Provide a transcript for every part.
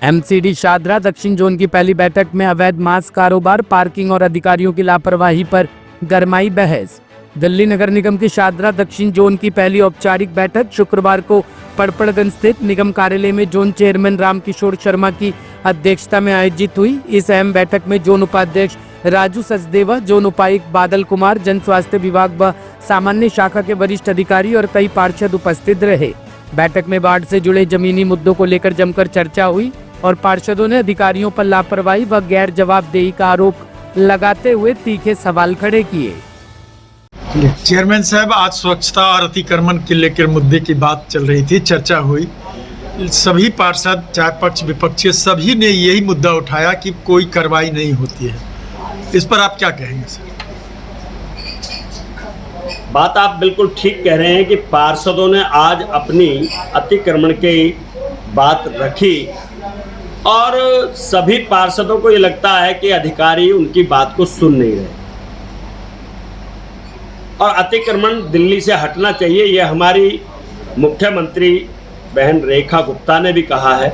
MCD Shahdara दक्षिण zone की पहली बैठक में अवैध मांस कारोबार, पार्किंग और अधिकारियों की लापरवाही पर गरमाई बहस। दिल्ली नगर निगम की शादरा दक्षिण जोन की पहली औपचारिक बैठक शुक्रवार को पड़पड़गंज स्थित निगम कार्यालय में जोन चेयरमैन रामकिशोर शर्मा की अध्यक्षता में आयोजित हुई। इस अहम बैठक में जोन उपाध्यक्ष राजू सचदेवा, जोन उपायुक्त बादल कुमार, जन स्वास्थ्य विभाग व सामान्य शाखा के वरिष्ठ अधिकारी और कई पार्षद उपस्थित रहे। बैठक में बाढ़ से जुड़े जमीनी मुद्दों को लेकर जमकर चर्चा हुई और पार्षदों ने अधिकारियों पर लापरवाही व गैर जवाबदेही का आरोप लगाते हुए तीखे सवाल खड़े किए। चेयरमैन साहब, आज स्वच्छता और अतिक्रमण के लेकर मुद्दे की बात चल रही थी, चर्चा हुई। सभी पार्षद, चाहे पक्ष विपक्षी, सभी ने यही मुद्दा उठाया कि कोई कार्रवाई नहीं होती है। इस पर आप क्या कहेंगे सर? बात आप बिल्कुल ठीक कह रहे हैं कि पार्षदों ने आज अपनी अतिक्रमण की बात रखी और सभी पार्षदों को ये लगता है कि अधिकारी उनकी बात को सुन नहीं रहे और अतिक्रमण दिल्ली से हटना चाहिए। ये हमारी मुख्यमंत्री बहन रेखा गुप्ता ने भी कहा है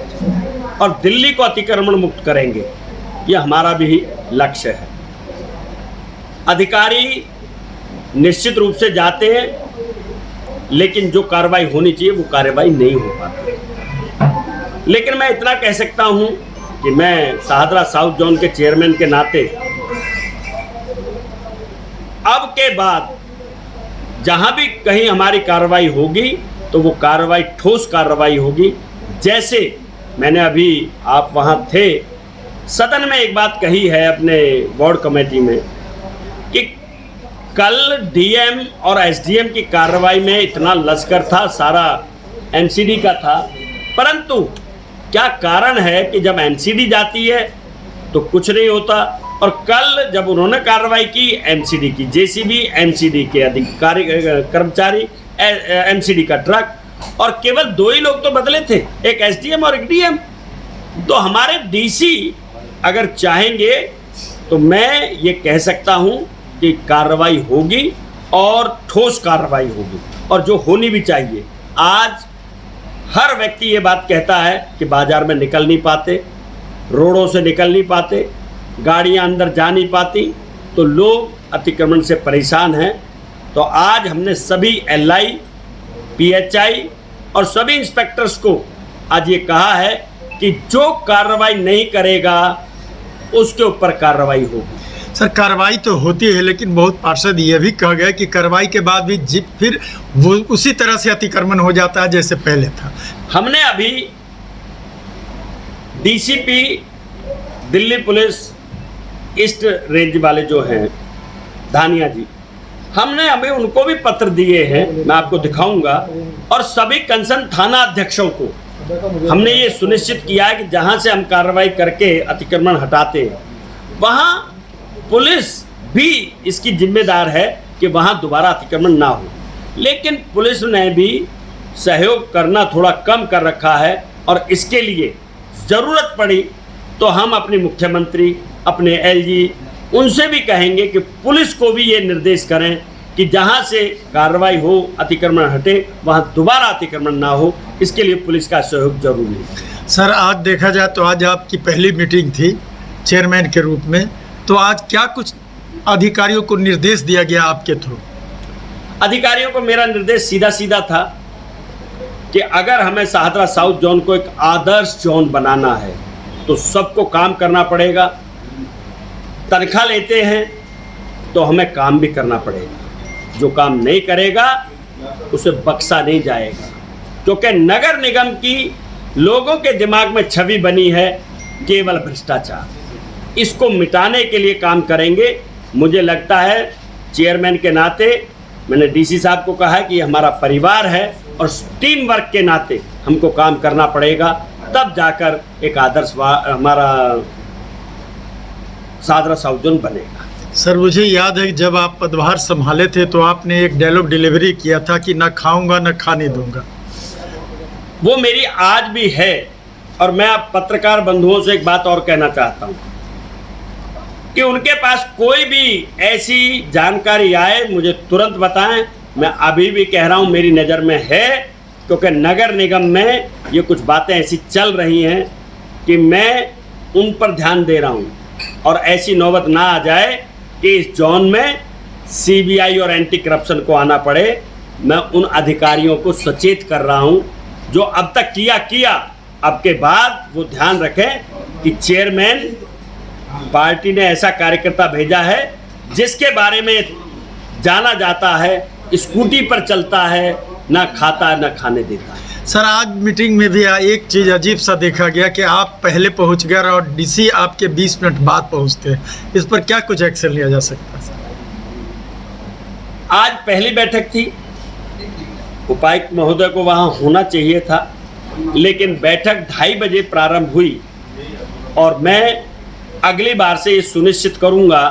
और दिल्ली को अतिक्रमण मुक्त करेंगे, ये हमारा भी लक्ष्य है। अधिकारी निश्चित रूप से जाते हैं, लेकिन जो कार्रवाई होनी चाहिए वो कार्रवाई नहीं हो पाती। लेकिन मैं इतना कह सकता हूं कि मैं शाहदरा साउथ जोन के चेयरमैन के नाते अब के बाद जहां भी कहीं हमारी कार्रवाई होगी तो वो कार्रवाई ठोस कार्रवाई होगी। जैसे मैंने अभी, आप वहां थे, सदन में एक बात कही है अपने वार्ड कमेटी में कि कल डीएम और एसडीएम की कार्रवाई में इतना लश्कर था, सारा एमसीडी का था, परंतु क्या कारण है कि जब एमसीडी जाती है तो कुछ नहीं होता और कल जब उन्होंने कार्रवाई की, एमसीडी की जेसीबी, एमसीडी के अधिकारी कर्मचारी, एमसीडी का ट्रक, और केवल दो ही लोग तो बदले थे, एक एसडीएम और एक डीएम। तो हमारे डीसी अगर चाहेंगे तो मैं ये कह सकता हूं कि कार्रवाई होगी और ठोस कार्रवाई होगी और जो होनी भी चाहिए। आज हर व्यक्ति ये बात कहता है कि बाजार में निकल नहीं पाते, रोडों से निकल नहीं पाते, गाड़ियां अंदर जा नहीं पाती, तो लोग अतिक्रमण से परेशान हैं। तो आज हमने सभी एलआई, पीएचआई और सभी इंस्पेक्टर्स को आज ये कहा है कि जो कार्रवाई नहीं करेगा उसके ऊपर कार्रवाई होगी। सर, कार्रवाई तो होती है, लेकिन बहुत पार्षद ये भी कह गए कि कार्रवाई के बाद भी फिर वो उसी तरह से अतिक्रमण हो जाता है जैसे पहले था। हमने अभी DCP Delhi police east range वाले जो हैं धानिया जी, हमने अभी उनको भी पत्र दिए हैं, मैं आपको दिखाऊंगा, और सभी कंसर्न थाना अध्यक्षों को हमने ये सुनिश्चित किया है कि जहां से हम कार्रवाई करके अतिक्रमण हटाते हैं वहां पुलिस भी इसकी जिम्मेदार है कि वहां दोबारा अतिक्रमण ना हो। लेकिन पुलिस ने भी सहयोग करना थोड़ा कम कर रखा है और इसके लिए ज़रूरत पड़ी तो हम अपने मुख्यमंत्री, अपने एलजी, उनसे भी कहेंगे कि पुलिस को भी ये निर्देश करें कि जहां से कार्रवाई हो, अतिक्रमण हटे, वहां दोबारा अतिक्रमण ना हो। इसके लिए पुलिस का सहयोग जरूरी है। सर, आज देखा जाए तो आज आपकी पहली मीटिंग थी चेयरमैन के रूप में, तो आज क्या कुछ अधिकारियों को निर्देश दिया गया आपके थ्रू? अधिकारियों को मेरा निर्देश सीधा सीधा था कि अगर हमें शाहदरा साउथ जोन को एक आदर्श जोन बनाना है तो सबको काम करना पड़ेगा। तनख्वाह लेते हैं तो हमें काम भी करना पड़ेगा। जो काम नहीं करेगा उसे बख्शा नहीं जाएगा, क्योंकि नगर निगम की लोगों के दिमाग में छवि बनी है केवल भ्रष्टाचार। इसको मिटाने के लिए काम करेंगे। मुझे लगता है चेयरमैन के नाते मैंने डीसी साहब को कहा है कि ये हमारा परिवार है और टीम वर्क के नाते हमको काम करना पड़ेगा, तब जाकर एक आदर्श हमारा शाहदरा साउथ जोन बनेगा। सर, मुझे याद है कि जब आप पदभार संभाले थे तो आपने एक डायलॉग डिलीवरी किया था कि ना खाऊंगा ना खाने दूंगा। वो मेरी आज भी है और मैं आप पत्रकार बंधुओं से एक बात और कहना चाहता हूँ कि उनके पास कोई भी ऐसी जानकारी आए मुझे तुरंत बताएं। मैं अभी भी कह रहा हूँ मेरी नज़र में है, क्योंकि नगर निगम में ये कुछ बातें ऐसी चल रही हैं कि मैं उन पर ध्यान दे रहा हूँ और ऐसी नौबत ना आ जाए कि इस जोन में सीबीआई और एंटी करप्शन को आना पड़े। मैं उन अधिकारियों को सचेत कर रहा हूँ जो अब तक किया अब के बाद वो ध्यान रखें कि चेयरमैन पार्टी ने ऐसा कार्यकर्ता भेजा है जिसके बारे में जाना जाता है, स्कूटी पर चलता है, ना खाता ना खाने देता है। सर, आज मीटिंग में भी एक चीज़ अजीब सा देखा गया कि आप पहले पहुंच गए और डीसी आपके 20 मिनट बाद पहुंचते हैं। इस पर क्या कुछ एक्शन लिया जा सकता है? आज पहली बैठक थी, उपायुक्त महोदय को वहां होना चाहिए था, लेकिन बैठक 2:30 बजे प्रारंभ हुई और मैं अगली बार से ये सुनिश्चित करूंगा,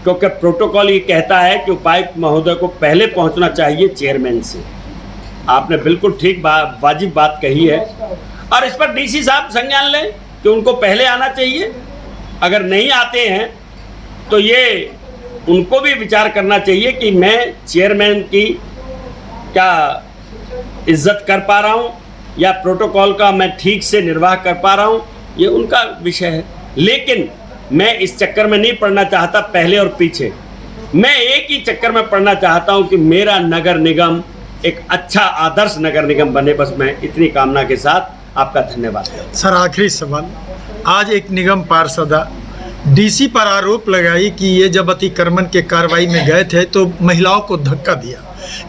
क्योंकि प्रोटोकॉल ये कहता है कि उपायुक्त महोदय को पहले पहुंचना चाहिए चेयरमैन से। आपने बिल्कुल ठीक वाजिब बात कही है और इस पर डीसी साहब संज्ञान लें कि उनको पहले आना चाहिए। अगर नहीं आते हैं तो ये उनको भी विचार करना चाहिए कि मैं चेयरमैन की क्या इज्जत कर पा रहा हूँ या प्रोटोकॉल का मैं ठीक से निर्वाह कर पा रहा हूँ, ये उनका विषय है। लेकिन मैं इस चक्कर में नहीं पड़ना चाहता पहले और पीछे। मैं एक ही चक्कर में पड़ना चाहता हूँ कि मेरा नगर निगम एक अच्छा आदर्श नगर निगम बने। बस मैं इतनी कामना के साथ आपका धन्यवाद। सर, आखिरी सवाल, आज एक निगम पार्षद डीसी पर आरोप लगाई कि ये जब अतिक्रमण के कार्रवाई में गए थे तो महिलाओं को धक्का दिया,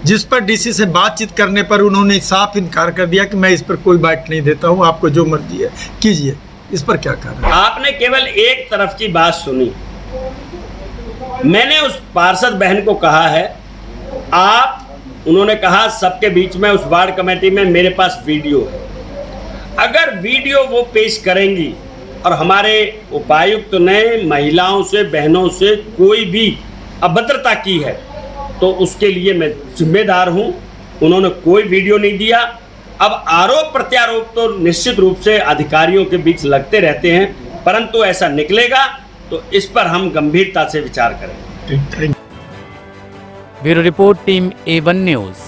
जिस पर डीसी से बातचीत करने पर उन्होंने साफ इनकार कर दिया कि मैं इस पर कोई बात नहीं देता हूं, आपको जो मर्जी है कीजिए। इस पर क्या कह रहे हैं? आपने केवल एक तरफ की बात सुनी। मैंने उस पार्षद बहन को कहा है, उन्होंने कहा सबके बीच में उस वार्ड कमेटी में मेरे पास वीडियो है, अगर वीडियो वो पेश करेंगी और हमारे उपायुक्त ने महिलाओं से, बहनों से कोई भी अभद्रता की है तो उसके लिए मैं जिम्मेदार हूं। उन्होंने कोई वीडियो नहीं दिया। अब आरोप प्रत्यारोप तो निश्चित रूप से अधिकारियों के बीच लगते रहते हैं, परंतु ऐसा निकलेगा तो इस पर हम गंभीरता से विचार करेंगे। Bureau report, team A1 news.